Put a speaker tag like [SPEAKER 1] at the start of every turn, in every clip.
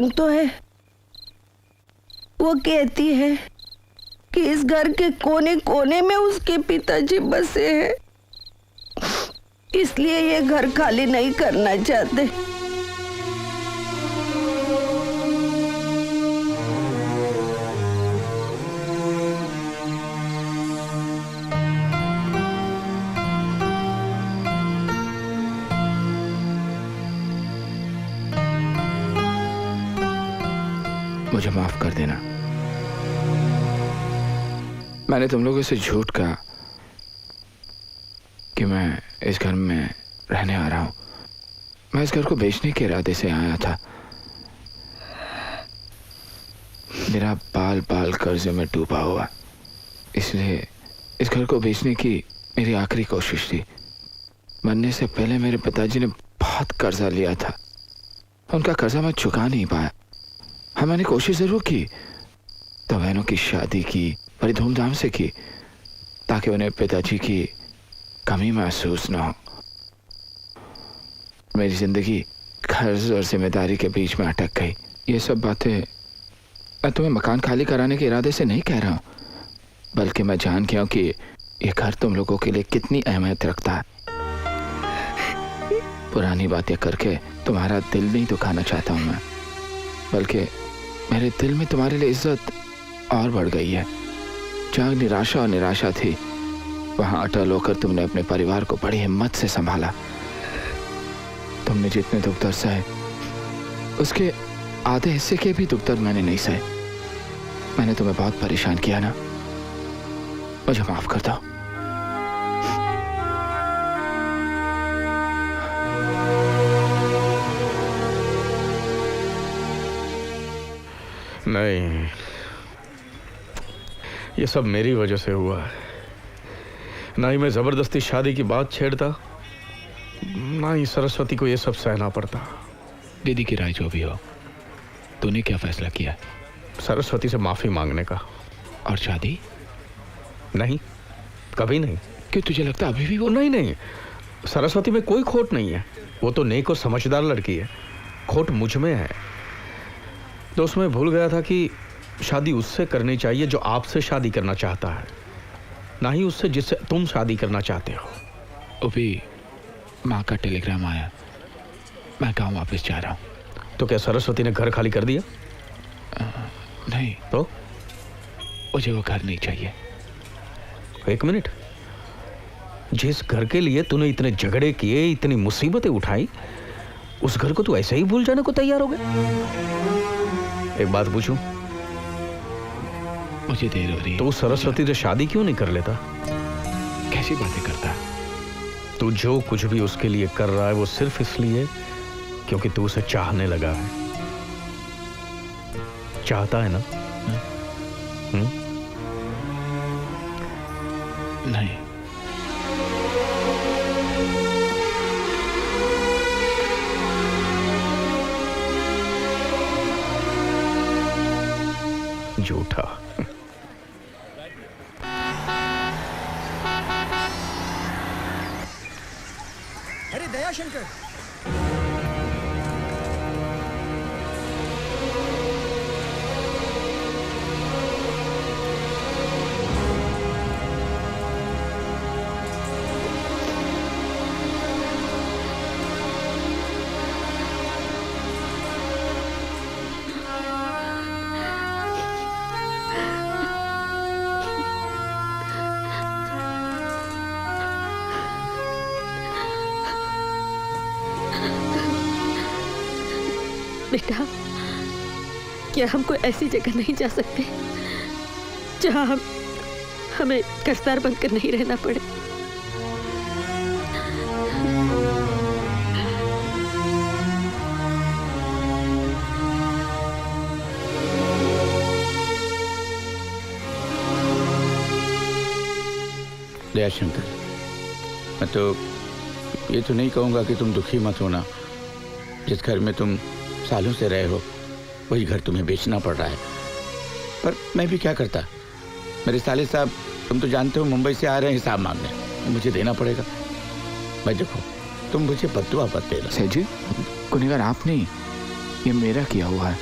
[SPEAKER 1] तो है, वो कहती है कि इस घर के कोने कोने में उसके पिताजी बसे हैं, इसलिए ये घर खाली नहीं करना चाहते।
[SPEAKER 2] मुझे माफ कर देना, मैंने तुम लोगों से झूठ कहा कि मैं इस घर में रहने आ रहा हूं। मैं इस घर को बेचने के इरादे से आया था। मेरा बाल बाल कर्जे में डूबा हुआ, इसलिए इस घर को बेचने की मेरी आखिरी कोशिश थी। मरने से पहले मेरे पिताजी ने बहुत कर्जा लिया था, उनका कर्जा मैं चुका नहीं पाया। हाँ, मैंने कोशिश जरूर की, तो बहनों की शादी की, बड़ी धूमधाम से की, ताकि उन्हें पिताजी की कमी महसूस न हो। मेरी जिंदगी कर्ज और जिम्मेदारी के बीच में अटक गई। ये सब बातें मैं तुम्हें मकान खाली कराने के इरादे से नहीं कह रहा हूं, बल्कि मैं जान गया हूं कि ये घर तुम लोगों के लिए कितनी अहमियत रखता है। पुरानी बातें करके तुम्हारा दिल नहीं दुखाना चाहता हूं मैं, बल्कि मेरे दिल में तुम्हारे लिए इज्जत और बढ़ गई है। जहाँ निराशा और निराशा थी, वहां अटल होकर तुमने अपने परिवार को बड़ी हिम्मत से संभाला। तुमने जितने दुख दर्द सहे, उसके आधे हिस्से के भी दुख दर्द मैंने नहीं सहे। मैंने तुम्हें बहुत परेशान किया ना, मुझे माफ कर दो।
[SPEAKER 3] नहीं, ये सब मेरी वजह से हुआ है। ना ही मैं जबरदस्ती शादी की बात छेड़ता, ना ही सरस्वती को ये सब सहना पड़ता।
[SPEAKER 2] दीदी की राय जो भी हो, तूने क्या फैसला किया?
[SPEAKER 3] सरस्वती से माफी मांगने का।
[SPEAKER 2] और शादी?
[SPEAKER 3] नहीं, कभी नहीं।
[SPEAKER 2] क्यों, तुझे लगता अभी भी वो?
[SPEAKER 3] नहीं, सरस्वती में कोई खोट नहीं है। वो तो नेक और समझदार लड़की है, खोट मुझ में है। दोस्त, मैं भूल गया था कि शादी उससे करनी चाहिए जो आपसे शादी करना चाहता है, ना ही उससे जिससे तुम शादी करना चाहते हो।
[SPEAKER 2] अभी माँ का टेलीग्राम आया, मैं गाँव वापस जा रहा हूँ।
[SPEAKER 3] तो क्या सरस्वती ने घर खाली कर दिया?
[SPEAKER 2] नहीं।
[SPEAKER 3] तो
[SPEAKER 2] मुझे वो घर नहीं चाहिए।
[SPEAKER 3] एक मिनट, जिस घर के लिए तूने इतने झगड़े किए, इतनी मुसीबतें उठाई, उस घर को तू ऐसे ही भूल जाने को तैयार हो गया? एक बात पूछूं?
[SPEAKER 2] मुझे देर हो रही है।
[SPEAKER 3] तो सरस्वती से शादी क्यों नहीं कर लेता?
[SPEAKER 2] कैसी बातें करता?
[SPEAKER 3] तू जो कुछ भी उसके लिए कर रहा है वो सिर्फ इसलिए क्योंकि तू उसे चाहने लगा है। चाहता है ना?
[SPEAKER 2] नहीं।
[SPEAKER 3] झूठा।
[SPEAKER 4] अरे दयाशंकर,
[SPEAKER 5] बेटा, क्या हम कोई ऐसी जगह नहीं जा सकते जहां हमें कर्जदार बनकर नहीं रहना पड़े?
[SPEAKER 6] दयाशंकर, मैं तो ये तो नहीं कहूँगा कि तुम दुखी मत होना। जिस घर में तुम सालों से रहे हो, वही घर तुम्हें बेचना पड़ रहा है। पर मैं भी क्या करता? मेरे साले साहब, तुम तो जानते हो, मुंबई से आ रहे हैं हिसाब मांगने, मुझे देना पड़ेगा। मैं देखो, तुम मुझे बद्दुआ मत देना।
[SPEAKER 2] सेठ जी, गुनहगार आप नहीं, ये मेरा किया हुआ है।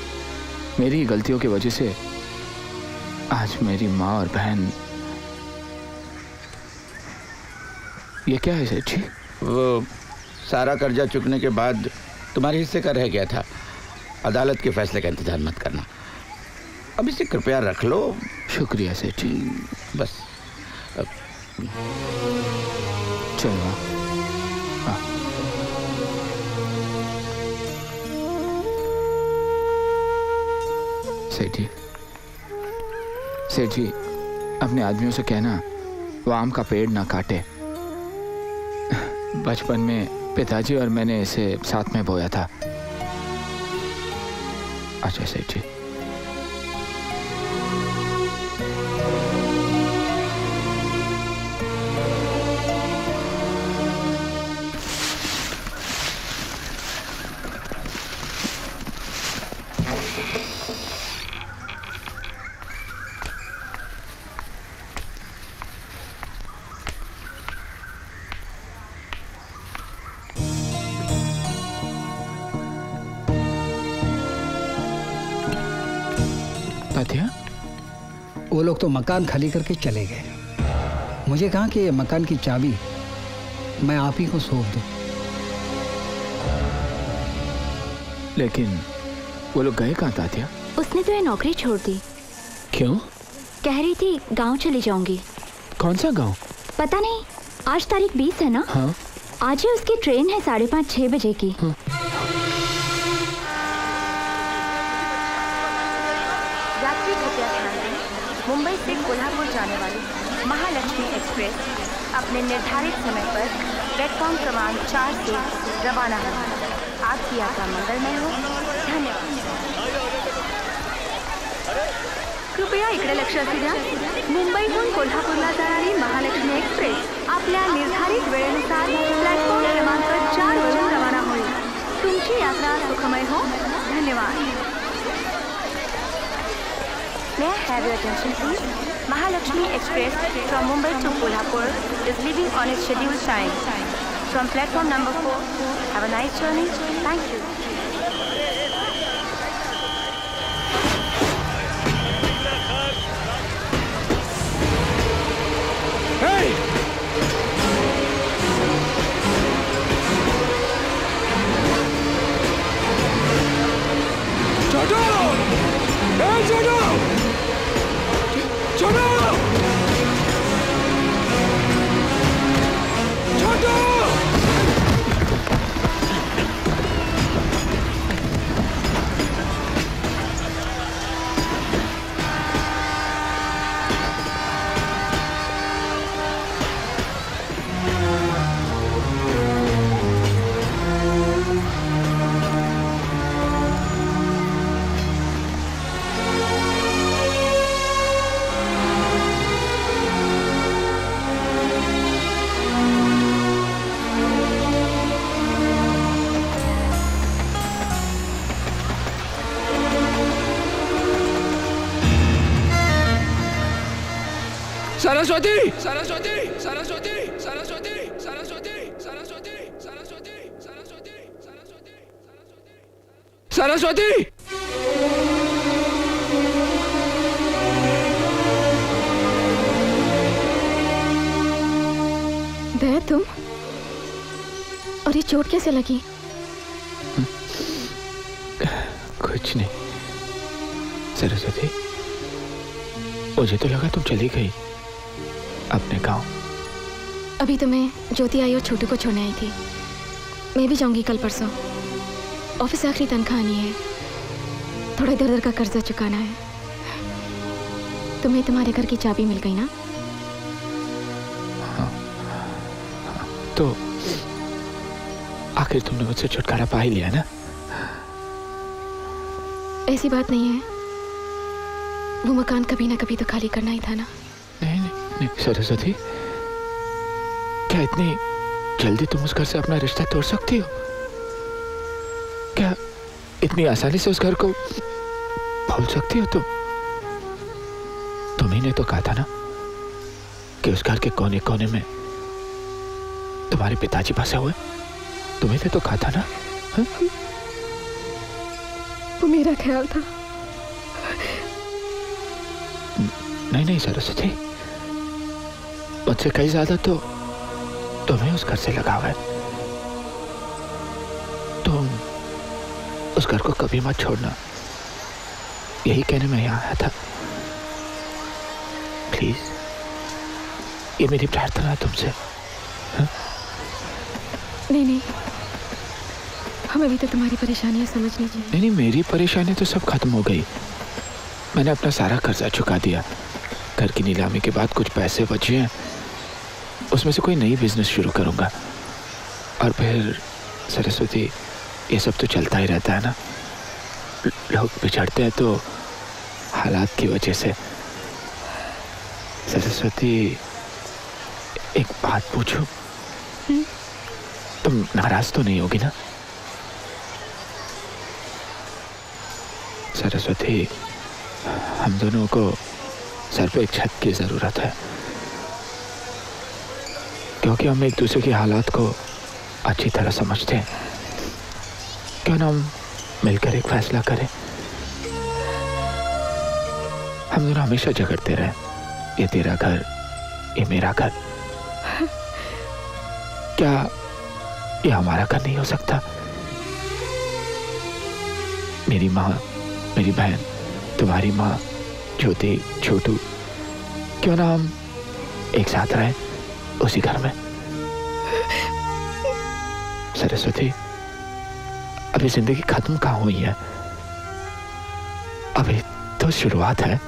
[SPEAKER 2] मेरी गलतियों की वजह से आज मेरी माँ और बहन। ये क्या है सेठ जी?
[SPEAKER 6] वो सारा कर्जा चुकने के बाद तुम्हारे हिस्से का रह गया था। अदालत के फैसले का इंतजार मत करना, अब इसे कृपया रख लो।
[SPEAKER 2] शुक्रिया सेठ जी।
[SPEAKER 6] बस
[SPEAKER 2] चलो। सेठ जी, सेठ जी, अपने आदमियों से कहना वो आम का पेड़ ना काटे। बचपन में पिताजी और मैंने इसे साथ में बोया था। अच्छा सेठ जी।
[SPEAKER 4] वो लोग तो मकान खाली करके चले गए। मुझे कहा कि ये मकान की चाबी मैं आप ही को सौंप दूं।
[SPEAKER 2] लेकिन वो लोग गए कहाँ तात्या?
[SPEAKER 7] उसने तो ये नौकरी छोड़ दी।
[SPEAKER 2] क्यों?
[SPEAKER 7] कह रही थी गांव चली जाऊंगी।
[SPEAKER 2] कौन सा गांव?
[SPEAKER 7] पता नहीं, आज तारीख 20 है ना?
[SPEAKER 2] हाँ।
[SPEAKER 7] आज ही उसकी ट्रेन है 5:30-6 बजे की।
[SPEAKER 2] हाँ।
[SPEAKER 8] यात्री कृपया ध्यान दें, मुंबई से कोल्हापुर जाने वाली महालक्ष्मी एक्सप्रेस अपने निर्धारित समय पर प्लेटफॉर्म क्रमांक 4 से रवाना होगी। आपकी यात्रा मंगलमय हो। धन्यवाद। कृपया इकडे लक्ष असू द्या। मुंबईतून कोल्हापूरला जाणारी महालक्ष्मी एक्सप्रेस आपल्या निर्धारित वेळेनुसार प्लॅटफॉर्म क्रमांक 4 वरून रवाना होईल। तुमची यात्रा सुखमय हो। धन्यवाद। May I have your attention please? Mahalakshmi Express from Mumbai to Kolhapur is leaving on its scheduled time. From platform number 4, have a nice journey. Thank you.
[SPEAKER 2] Hey! Chhotu! Hey, छोटू! छोटू! छोटू! सरस्वती सरस्वती सरस्वती सरस्वती सरस्वती सरस्वती सरस्वती सरस्वती सरस्वती सरस्वती।
[SPEAKER 5] दया, तुम? और ये चोट कैसे लगी?
[SPEAKER 2] कुछ नहीं सरस्वती, मुझे तो लगा तुम चली गई अपने गांव।
[SPEAKER 5] अभी तो मैं ज्योति आई और छोटू को छोड़ने आई थी। मैं भी जाऊंगी कल परसों। ऑफिस आखिरी तनख्वाह आनी है, थोड़ा इधर उधर का कर्जा चुकाना है। तुम्हें तुम्हारे घर की चाबी मिल गई ना?
[SPEAKER 2] हाँ। तो आखिर तुमने मुझसे छुटकारा पा ही लिया ना?
[SPEAKER 5] ऐसी बात नहीं है, वो मकान कभी ना कभी तो खाली करना ही था ना।
[SPEAKER 2] नहीं नहीं नहीं सरस्वती, क्या इतनी जल्दी तुम उस घर से अपना रिश्ता तोड़ सकती हो? क्या इतनी आसानी से उस घर को भूल सकती हो तुम? तुम्ही ने तो कहा था ना कि उस घर के कोने कोने में तुम्हारे पिताजी बसे हुए। तुम्ही ने तो कहा था ना?
[SPEAKER 5] वो मेरा ख्याल था,
[SPEAKER 2] नहीं नहीं सरस्वती, मुझसे कहीं ज्यादा तो तुम्हें उस घर से लगाव है। तुम उस घर को कभी मत छोड़ना, यही कहने में यहाँ आया था। प्लीज, ये मेरी प्रार्थना है तुमसे।
[SPEAKER 5] नहीं नहीं, हमें भी तो तुम्हारी परेशानियां समझनी चाहिए।
[SPEAKER 2] नहीं नहीं, मेरी परेशानी तो सब खत्म हो गई। मैंने अपना सारा कर्जा चुका दिया। घर की नीलामी के बाद कुछ पैसे बचे हैं, उसमें से कोई नई बिजनेस शुरू करूंगा। और फिर सरस्वती, ये सब तो चलता ही रहता है ना। लोग बिछड़ते हैं तो हालात की वजह से। सरस्वती, एक बात पूछूं? तुम नाराज तो नहीं होगी ना? सरस्वती, हम दोनों को सर पे एक छत की जरूरत है, क्योंकि हम एक दूसरे के हालात को अच्छी तरह समझते हैं। क्यों ना हम मिलकर एक फैसला करें? हम दोनों हमेशा झगड़ते रहे, ये तेरा घर, ये मेरा घर। क्या ये हमारा घर नहीं हो सकता? मेरी माँ, मेरी बहन, तुम्हारी माँ, ज्योति, छोटू, क्यों ना हम एक साथ रहें उसी घर में? सरस्वती, अभी जिंदगी खत्म कहाँ हुई है, अभी तो शुरुआत है।